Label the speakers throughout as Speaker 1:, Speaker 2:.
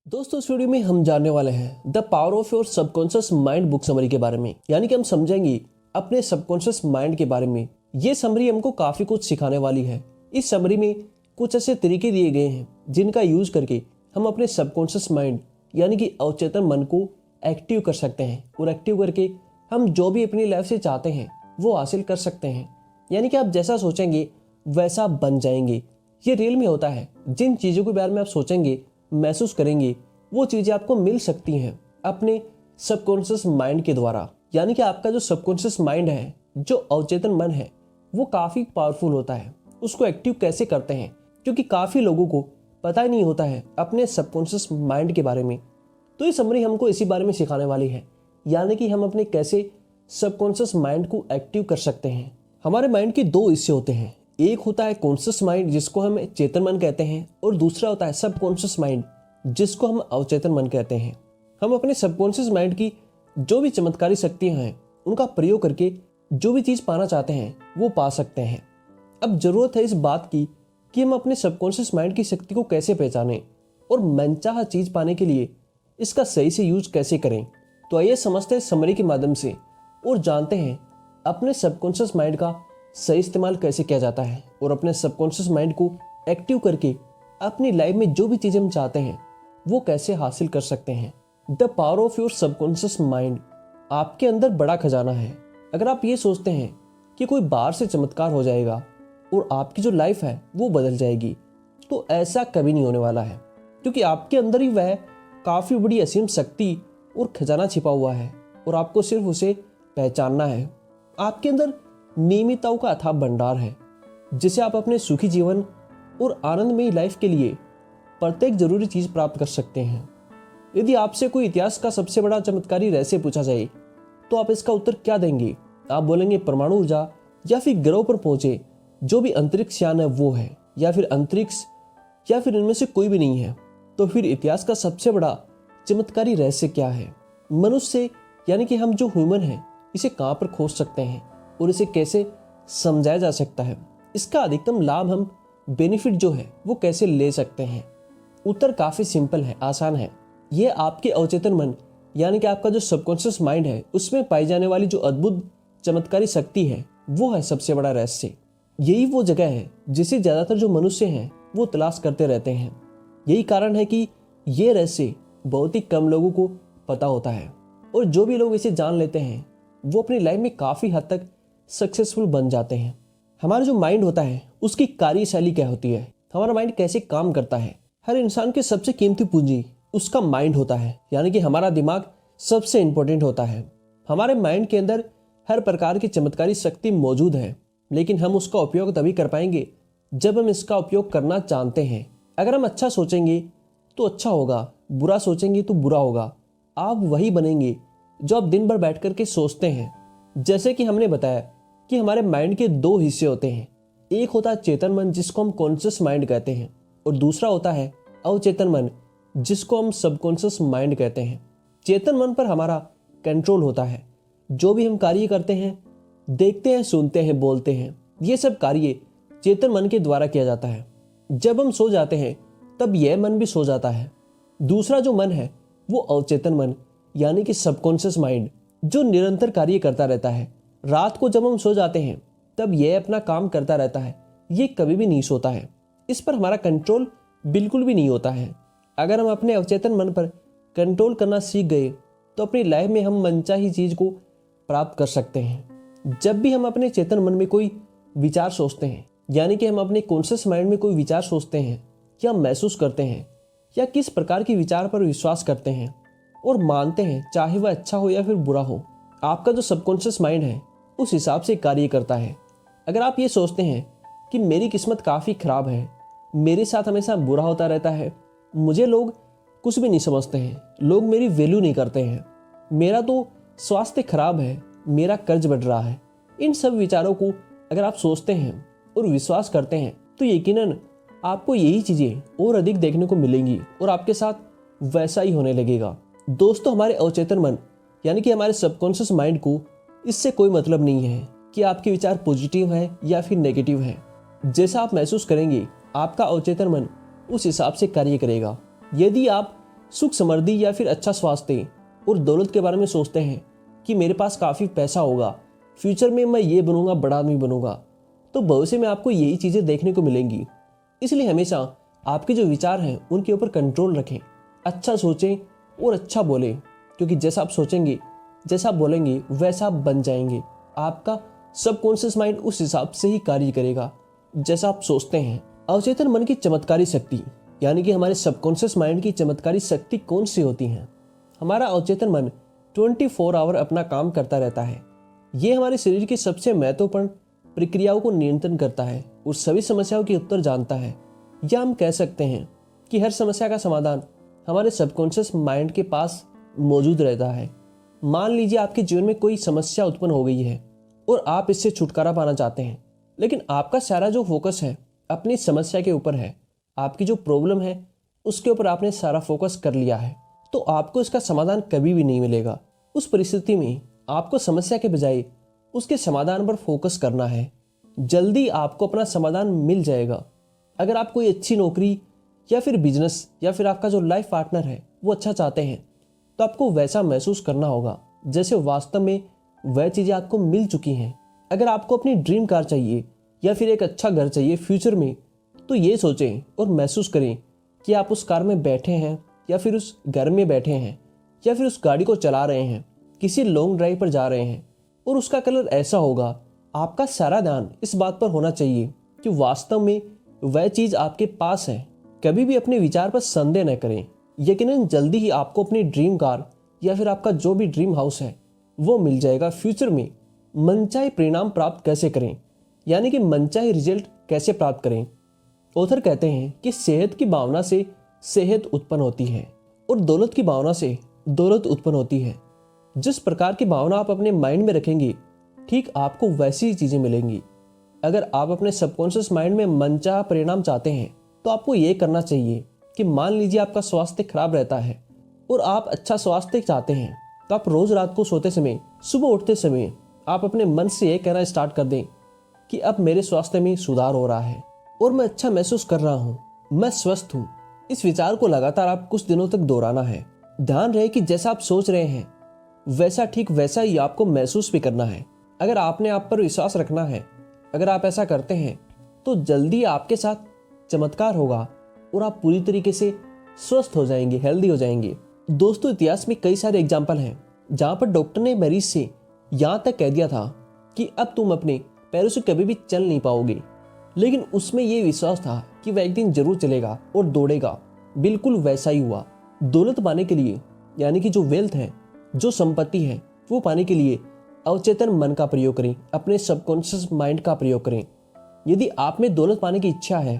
Speaker 1: दोस्तों इस वीडियो में हम जानने वाले हैं the power of your subconscious mind book summary के बारे में। यानी कि हम समझेंगे अपने सबकॉन्शियस माइंड के बारे में। ये समरी हमको काफी कुछ सिखाने वाली है। इस समरी में कुछ ऐसे तरीके दिए गए हैं जिनका यूज करके हम अपने सबकॉन्शियस माइंड यानी कि अवचेतन मन को एक्टिव कर सकते हैं और एक्टिव करके हम जो भी अपनी लाइफ से चाहते हैं वो हासिल कर सकते हैं। यानी कि आप जैसा सोचेंगे वैसा बन जाएंगे। ये रियल में होता है। जिन चीज़ों के बारे में आप सोचेंगे महसूस करेंगे वो चीज़ें आपको मिल सकती हैं अपने सबकॉन्शियस माइंड के द्वारा। यानी कि आपका जो सबकॉन्शियस माइंड है, जो अवचेतन मन है, वो काफ़ी पावरफुल होता है। उसको एक्टिव कैसे करते हैं, क्योंकि काफ़ी लोगों को पता ही नहीं होता है अपने सबकॉन्शियस माइंड के बारे में। तो ये समरी हमको इसी बारे में सिखाने वाली है। यानी कि हम अपने कैसे सबकॉन्शियस माइंड को एक्टिव कर सकते हैं। हमारे माइंड के दो हिस्से होते हैं। एक होता है कॉन्शियस माइंड जिसको हम चेतन मन कहते हैं, और दूसरा होता है सबकॉन्शियस माइंड जिसको हम अवचेतन मन कहते हैं। हम अपने सबकॉन्शियस माइंड की जो भी चमत्कारी शक्तियां हैं उनका प्रयोग करके जो भी चीज़ पाना चाहते हैं वो पा सकते हैं। अब जरूरत है इस बात की कि हम अपने सबकॉन्शियस माइंड की शक्ति को कैसे पहचानें और मनचाहा चीज़ पाने के लिए इसका सही से यूज कैसे करें। तो आइए समझते हैं समरी के माध्यम से और जानते हैं अपने सबकॉन्शियस माइंड का सही इस्तेमाल कैसे किया जाता है और अपने सबकॉन्शियस माइंड को एक्टिव करके अपनी लाइफ में जो भी चीज़ें हम चाहते हैं वो कैसे हासिल कर सकते हैं। The power of your subconscious mind आपके अंदर बड़ा खजाना है। अगर आप ये सोचते हैं कि कोई बाहर से चमत्कार हो जाएगा और आपकी जो लाइफ है वो बदल जाएगी, तो ऐसा कभी नहीं होने वाला है, क्योंकि आपके अंदर ही वह काफ़ी बड़ी असीम शक्ति और खजाना छिपा हुआ है और आपको सिर्फ उसे पहचानना है। आपके अंदर नियमितताओं का अथाह भंडार है जिसे आप अपने सुखी जीवन और आनंदमयी लाइफ के लिए प्रत्येक जरूरी चीज प्राप्त कर सकते हैं। यदि आपसे कोई इतिहास का सबसे बड़ा चमत्कारी रहस्य पूछा जाए तो आप इसका उत्तर क्या देंगे? आप बोलेंगे परमाणु ऊर्जा, या फिर ग्रहों पर पहुंचे जो भी अंतरिक्ष यान है वो है, या फिर अंतरिक्ष, या फिर इनमें से कोई भी नहीं है। तो फिर इतिहास का सबसे बड़ा चमत्कारी रहस्य क्या है? मनुष्य यानी कि हम जो ह्यूमन है इसे कहाँ पर खोज सकते हैं और इसे कैसे समझाया जा सकता है? इसका अधिकतम लाभ हम बेनिफिट जो है वो कैसे ले सकते हैं? उत्तर काफ़ी सिंपल है, आसान है। ये आपके अवचेतन मन यानी कि आपका जो सबकॉन्शियस माइंड है उसमें पाई जाने वाली जो अद्भुत चमत्कारी शक्ति है वो है सबसे बड़ा रहस्य। यही वो जगह है जिसे ज़्यादातर जो मनुष्य हैं वो तलाश करते रहते हैं। यही कारण है कि ये रहस्य बहुत ही कम लोगों को पता होता है, और जो भी लोग इसे जान लेते हैं वो अपनी लाइफ में काफ़ी हद तक सक्सेसफुल बन जाते हैं। हमारा जो माइंड होता है उसकी कार्यशैली क्या होती है, हमारा माइंड कैसे काम करता है? हर इंसान के सबसे कीमती पूंजी उसका माइंड होता है, यानी कि हमारा दिमाग सबसे इंपॉर्टेंट होता है। हमारे माइंड के अंदर हर प्रकार की चमत्कारी शक्ति मौजूद है, लेकिन हम उसका उपयोग तभी कर पाएंगे जब हम इसका उपयोग करना जानते हैं। अगर हम अच्छा सोचेंगे तो अच्छा होगा, बुरा सोचेंगे तो बुरा होगा। आप वही बनेंगे जो आप दिन भर बैठ करके सोचते हैं। जैसे कि हमने बताया कि हमारे माइंड के दो हिस्से होते हैं। एक होता है चेतन मन जिसको हम कॉन्शियस माइंड कहते हैं, और दूसरा होता है अवचेतन मन जिसको हम सबकॉन्शियस माइंड कहते हैं। चेतन मन पर हमारा कंट्रोल होता है। जो भी हम कार्य करते हैं, देखते हैं, सुनते हैं, बोलते हैं, ये सब कार्य चेतन मन के द्वारा किया जाता है। जब हम सो जाते हैं तब यह मन भी सो जाता है। दूसरा जो मन है वो अवचेतन मन यानी कि सबकॉन्शियस माइंड जो निरंतर कार्य करता रहता है। रात को जब हम सो जाते हैं तब यह अपना काम करता रहता है, ये कभी भी नहीं सोता है। इस पर हमारा कंट्रोल बिल्कुल भी नहीं होता है। अगर हम अपने अवचेतन मन पर कंट्रोल करना सीख गए तो अपनी लाइफ में हम मनचाही चीज को प्राप्त कर सकते हैं। जब भी हम अपने चेतन मन में कोई विचार सोचते हैं, यानी कि हम अपने कॉन्शियस माइंड में कोई विचार सोचते हैं या महसूस करते हैं या किस प्रकार के विचार पर विश्वास करते हैं और मानते हैं, चाहे वह अच्छा हो या फिर बुरा हो, आपका जो सबकॉन्शियस माइंड है उस हिसाब से कार्य करता है। अगर आप ये सोचते हैं कि मेरी किस्मत काफ़ी ख़राब है, मेरे साथ हमेशा बुरा होता रहता है, मुझे लोग कुछ भी नहीं समझते हैं, लोग मेरी वैल्यू नहीं करते हैं, मेरा तो स्वास्थ्य खराब है, मेरा कर्ज बढ़ रहा है, इन सब विचारों को अगर आप सोचते हैं और विश्वास करते हैं तो यकीनन आपको यही चीज़ें और अधिक देखने को मिलेंगी और आपके साथ वैसा ही होने लगेगा। दोस्तों, हमारे अवचेतन मन यानी कि हमारे सबकॉन्शियस माइंड को इससे कोई मतलब नहीं है कि आपके विचार पॉजिटिव है या फिर नेगेटिव है। जैसा आप महसूस करेंगे आपका अवचेतन मन उस हिसाब से कार्य करेगा। यदि आप सुख समृद्धि या फिर अच्छा स्वास्थ्य और दौलत के बारे में सोचते हैं कि मेरे पास काफ़ी पैसा होगा, फ्यूचर में मैं ये बनूंगा, बड़ा आदमी बनूंगा, तो भविष्य में आपको यही चीज़ें देखने को मिलेंगी। इसलिए हमेशा आपके जो विचार हैं उनके ऊपर कंट्रोल रखें, अच्छा सोचें और अच्छा बोलें, क्योंकि जैसा आप सोचेंगे, जैसा आप बोलेंगे, वैसा आप बन जाएंगे। आपका सबकॉन्शियस माइंड उस हिसाब से ही कार्य करेगा जैसा आप सोचते हैं। अवचेतन मन की चमत्कारी शक्ति, यानी कि हमारे सबकॉन्शियस माइंड की चमत्कारी शक्ति कौन सी होती है? हमारा अवचेतन मन 24 आवर अपना काम करता रहता है। ये हमारे शरीर की सबसे महत्वपूर्ण प्रक्रियाओं को नियंत्रण करता है और सभी समस्याओं के उत्तर जानता है। या हम कह सकते हैं कि हर समस्या का समाधान हमारे सबकॉन्शियस माइंड के पास मौजूद रहता है। मान लीजिए आपके जीवन में कोई समस्या उत्पन्न हो गई है और आप इससे छुटकारा पाना चाहते हैं, लेकिन आपका सारा जो फोकस है अपनी समस्या के ऊपर है, आपकी जो प्रॉब्लम है उसके ऊपर आपने सारा फोकस कर लिया है, तो आपको इसका समाधान कभी भी नहीं मिलेगा। उस परिस्थिति में आपको समस्या के बजाय उसके समाधान पर फोकस करना है। जल्दी आपको अपना समाधान मिल जाएगा। अगर आप कोई अच्छी नौकरी या फिर बिजनेस या फिर आपका जो लाइफ पार्टनर है वो अच्छा चाहते हैं, तो आपको वैसा महसूस करना होगा जैसे वास्तव में वह चीज़ें आपको मिल चुकी हैं। अगर आपको अपनी ड्रीम कार चाहिए या फिर एक अच्छा घर चाहिए फ्यूचर में, तो ये सोचें और महसूस करें कि आप उस कार में बैठे हैं या फिर उस घर में बैठे हैं या फिर उस गाड़ी को चला रहे हैं, किसी लॉन्ग ड्राइव पर जा रहे हैं और उसका कलर ऐसा होगा। आपका सारा ध्यान इस बात पर होना चाहिए कि वास्तव में वह चीज़ आपके पास है। कभी भी अपने विचार पर संदेह न करें। यकीनन जल्दी ही आपको अपनी ड्रीम कार या फिर आपका जो भी ड्रीम हाउस है वो मिल जाएगा। फ्यूचर में मनचाहे परिणाम प्राप्त कैसे करें, यानी कि मनचाहे रिजल्ट कैसे प्राप्त करें? ऑथर कहते हैं कि सेहत की भावना से सेहत उत्पन्न होती है और दौलत की भावना से दौलत उत्पन्न होती है। जिस प्रकार की भावना आप अपने माइंड में रखेंगे, ठीक आपको वैसी ही चीज़ें मिलेंगी। अगर आप अपने सबकॉन्शियस माइंड में मनचाहा परिणाम चाहते हैं, तो आपको ये करना चाहिए कि मान लीजिए आपका स्वास्थ्य खराब रहता है और आप अच्छा स्वास्थ्य चाहते हैं, तो आप रोज रात को सोते समय, सुबह उठते समय आप अपने मन से ये कहना स्टार्ट कर दें कि अब मेरे स्वास्थ्य में सुधार हो रहा है और मैं अच्छा महसूस कर रहा हूँ, मैं स्वस्थ हूँ। इस विचार को लगातार आप कुछ दिनों तक दोहराना है। ध्यान रहे कि जैसा आप सोच रहे हैं वैसा ठीक वैसा ही आपको महसूस भी करना है। अगर आपने आप पर विश्वास रखना है, अगर आप ऐसा करते हैं, तो जल्दी आपके साथ चमत्कार होगा और आप पूरी तरीके से स्वस्थ हो जाएंगे, हेल्दी हो जाएंगे। दोस्तों, इतिहास में कई सारे एग्जाम्पल हैं जहाँ पर डॉक्टर ने मरीज से यहाँ तक कह दिया था कि अब तुम अपने पैरों से कभी भी चल नहीं पाओगे, लेकिन उसमें यह विश्वास था कि वह एक दिन जरूर चलेगा और दौड़ेगा। बिल्कुल वैसा ही हुआ। दौलत पाने के लिए, यानी कि जो वेल्थ है, जो संपत्ति है, वो पाने के लिए अवचेतन मन का प्रयोग करें, अपने सबकॉन्शियस माइंड का प्रयोग करें। यदि आप में दौलत पाने की इच्छा है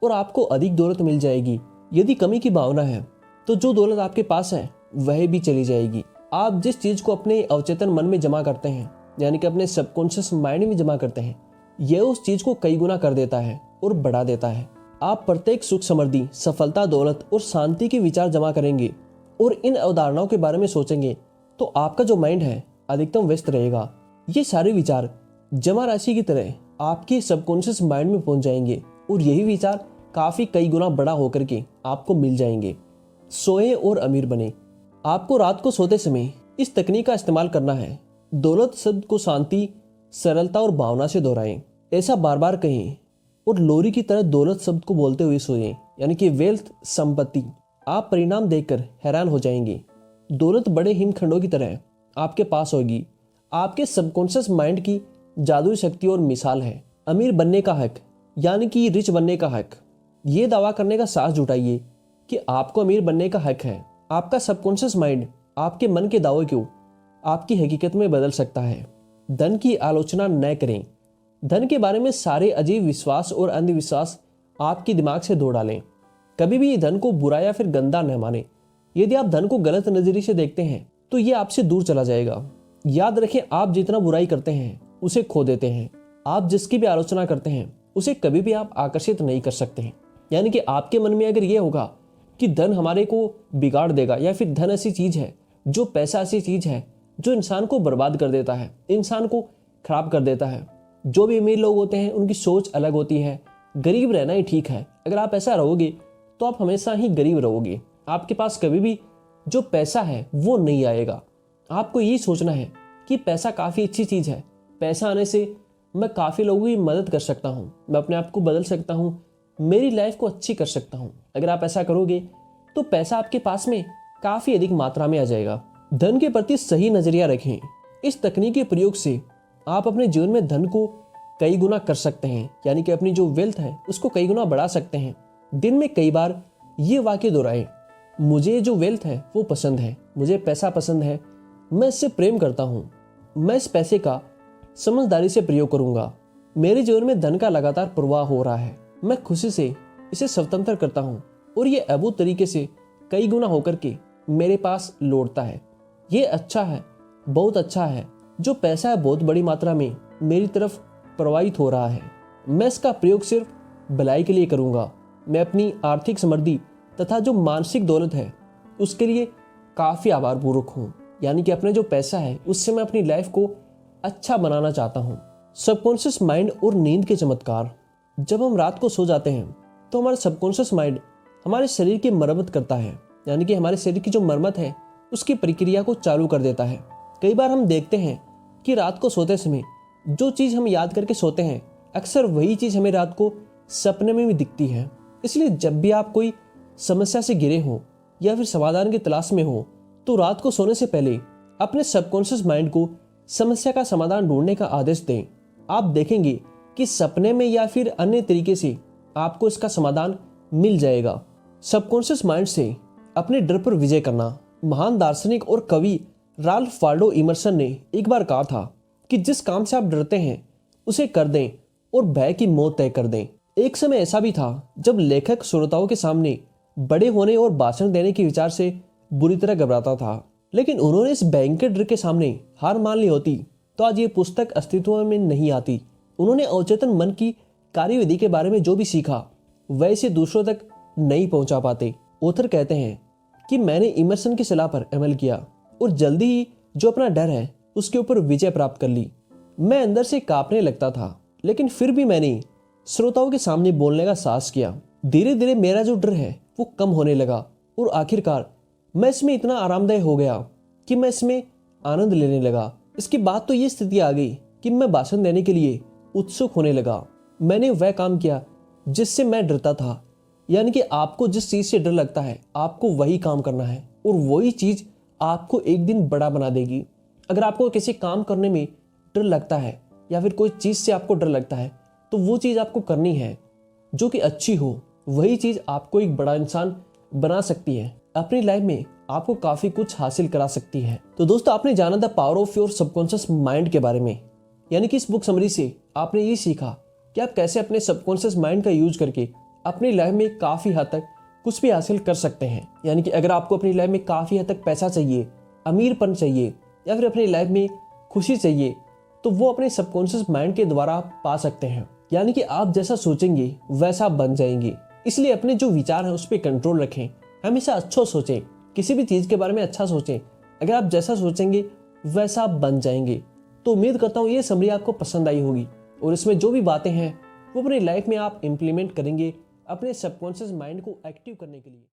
Speaker 1: और आपको अधिक दौलत मिल जाएगी। यदि कमी की भावना है तो जो दौलत आपके पास है वह भी चली जाएगी। आप जिस चीज को अपने अवचेतन मन में जमा करते हैं, यानी कि अपने सबकॉन्शियस माइंड में जमा करते हैं, यह उस चीज को कई गुना कर देता है और बढ़ा देता है। आप प्रत्येक सुख समृद्धि, सफलता, दौलत और शांति के विचार जमा करेंगे और इन अवधारणाओं के बारे में सोचेंगे, तो आपका जो माइंड है अधिकतम व्यस्त रहेगा। ये सारे विचार जमा राशि की तरह आपके सबकॉन्शियस माइंड में पहुंच जाएंगे और यही विचार काफी कई गुना बड़ा होकर के आपको मिल जाएंगे। सोए और अमीर बने। आपको रात को सोते समय इस तकनीक का इस्तेमाल करना है। दौलत शब्द को शांति, सरलता और भावना से दोहराएं। ऐसा बार बार कहें और लोरी की तरह दौलत शब्द को बोलते हुए सोएं, यानी कि वेल्थ, संपत्ति। आप परिणाम देखकर हैरान हो जाएंगे। दौलत बड़े हिमखंडों की तरह आपके पास होगी। आपके सबकॉन्शियस माइंड की जादुई शक्ति और मिसाल है। अमीर बनने का हक, यानी कि रिच बनने का हक। ये दावा करने का साहस जुटाइए कि आपको अमीर बनने का हक है। आपका सबकॉन्शियस माइंड आपके मन के दावे को आपकी हकीकत में बदल सकता है। धन की आलोचना न करें। धन के बारे में सारे अजीब विश्वास और अंधविश्वास आपके दिमाग से धो डालें। कभी भी धन को बुरा या फिर गंदा न माने। यदि आप धन को गलत नजरिए से देखते हैं तो ये आपसे दूर चला जाएगा। याद रखें, आप जितना बुराई करते हैं उसे खो देते हैं। आप जिसकी भी आलोचना करते हैं उसे कभी भी आप आकर्षित नहीं कर सकते हैं। यानी कि आपके मन में अगर ये होगा कि धन हमारे को बिगाड़ देगा या फिर धन ऐसी चीज है, जो पैसा ऐसी चीज है जो इंसान को बर्बाद कर देता है, इंसान को खराब कर देता है। जो भी अमीर लोग होते हैं उनकी सोच अलग होती है। गरीब रहना ही ठीक है। अगर आप ऐसा रहोगे तो आप हमेशा ही गरीब रहोगे। आपके पास कभी भी जो पैसा है वो नहीं आएगा। आपको ये सोचना है कि पैसा काफ़ी अच्छी चीज़ है, पैसा आने से मैं काफ़ी लोगों की मदद कर सकता हूँ, मैं अपने आप को बदल सकता हूँ, मेरी लाइफ को अच्छी कर सकता हूँ। अगर आप ऐसा करोगे तो पैसा आपके पास में काफ़ी अधिक मात्रा में आ जाएगा। धन के प्रति सही नज़रिया रखें। इस तकनीक के प्रयोग से आप अपने जीवन में धन को कई गुना कर सकते हैं, यानी कि अपनी जो वेल्थ है उसको कई गुना बढ़ा सकते हैं। दिन में कई बार ये वाक्य दोहराएं, मुझे जो वेल्थ है वो पसंद है, मुझे पैसा पसंद है, मैं इससे प्रेम करता हूँ, मैं इस पैसे का समझदारी से प्रयोग करूंगा, मेरे जीवन में धन का लगातार प्रवाह हो रहा है, मैं खुशी से इसे स्वतंत्र करता हूँ और ये अद्भुत तरीके से कई गुना होकर के मेरे पास लौटता है। ये अच्छा है, बहुत अच्छा है, जो पैसा है बहुत बड़ी मात्रा में मेरी तरफ प्रवाहित हो रहा है, मैं इसका प्रयोग सिर्फ भलाई के लिए करूंगा। मैं अपनी आर्थिक समृद्धि तथा जो मानसिक दौलत है उसके लिए काफ़ी आभारपूर्वक हूँ, यानी कि अपने जो पैसा है उससे मैं अपनी लाइफ को अच्छा बनाना चाहता हूँ। सबकॉन्शियस माइंड और नींद के चमत्कार। जब हम रात को सो जाते हैं तो हमारा सबकॉन्शियस माइंड हमारे शरीर की मरम्मत करता है, यानी कि हमारे शरीर की जो मरम्मत है उसकी प्रक्रिया को चालू कर देता है। कई बार हम देखते हैं कि रात को सोते समय जो चीज़ हम याद करके सोते हैं अक्सर वही चीज़ हमें रात को सपने में भी दिखती है। इसलिए जब भी आप कोई समस्या से घिरे हो या फिर समाधान की तलाश में हो तो रात को सोने से पहले अपने सबकॉन्शियस माइंड को समस्या का समाधान ढूंढने का आदेश दें। आप देखेंगे कि सपने में या फिर अन्य तरीके से आपको इसका समाधान मिल जाएगा। सबकॉन्शियस माइंड से अपने डर पर विजय करना। महान दार्शनिक और कवि राल्फ वाल्डो इमर्सन ने एक बार कहा था कि जिस काम से आप डरते हैं उसे कर दें और भय की मौत तय कर दें। एक समय ऐसा भी था जब लेखक श्रोताओं के सामने बड़े होने और भाषण देने के विचार से बुरी तरह घबराता था, लेकिन उन्होंने इस भयंकर डर के सामने हार मान ली होती तो आज ये पुस्तक अस्तित्व में नहीं आती। उन्होंने अवचेतन मन की कार्यविधि के बारे में जो भी सीखा वह इसे दूसरों तक नहीं पहुंचा पाते। ऑथर कहते हैं कि मैंने इमर्सन की सलाह पर अमल किया और जल्दी ही जो अपना डर है उसके ऊपर विजय प्राप्त कर ली। मैं अंदर से कांपने लगता था, लेकिन फिर भी मैंने श्रोताओं के सामने बोलने का साहस किया। धीरे धीरे मेरा जो डर है वो कम होने लगा और आखिरकार मैं इसमें इतना आरामदायक हो गया कि मैं इसमें आनंद लेने लगा। इसके बाद तो ये स्थिति आ गई कि मैं भाषण देने के लिए उत्सुक होने लगा। मैंने वह काम किया जिससे मैं डरता था, यानी कि आपको जिस चीज़ से डर लगता है आपको वही काम करना है और वही चीज़ आपको एक दिन बड़ा बना देगी। अगर आपको किसी काम करने में डर लगता है या फिर कोई चीज़ से आपको डर लगता है तो वो चीज़ आपको करनी है जो कि अच्छी हो। वही चीज़ आपको एक बड़ा इंसान बना सकती है, अपनी लाइफ में आपको काफ़ी कुछ हासिल करा सकती है। तो दोस्तों, आपने जाना the power of your subconscious mind के बारे में, यानी कि इस बुक समरी से आपने ये सीखा कि आप कैसे अपने सबकॉन्शियस माइंड का यूज करके अपनी लाइफ में काफ़ी हद तक कुछ भी हासिल कर सकते हैं। यानी कि अगर आपको अपनी लाइफ में काफ़ी हद तक पैसा चाहिए, अमीरपन चाहिए या फिर अपनी लाइफ में खुशी चाहिए तो वो अपने सबकॉन्शियस माइंड के द्वारा आप पा सकते हैं। यानी कि आप जैसा सोचेंगे वैसा आप बन जाएंगे। इसलिए अपने जो विचार हैं उस पर कंट्रोल रखें, हमेशा अच्छा सोचें, किसी भी चीज़ के बारे में अच्छा सोचें। अगर आप जैसा सोचेंगे वैसा आप बन जाएंगे। तो उम्मीद करता हूँ ये समरी आपको पसंद आई होगी और इसमें जो भी बातें हैं वो अपनी लाइफ में आप इम्प्लीमेंट करेंगे अपने सबकॉन्शियस माइंड को एक्टिव करने के लिए।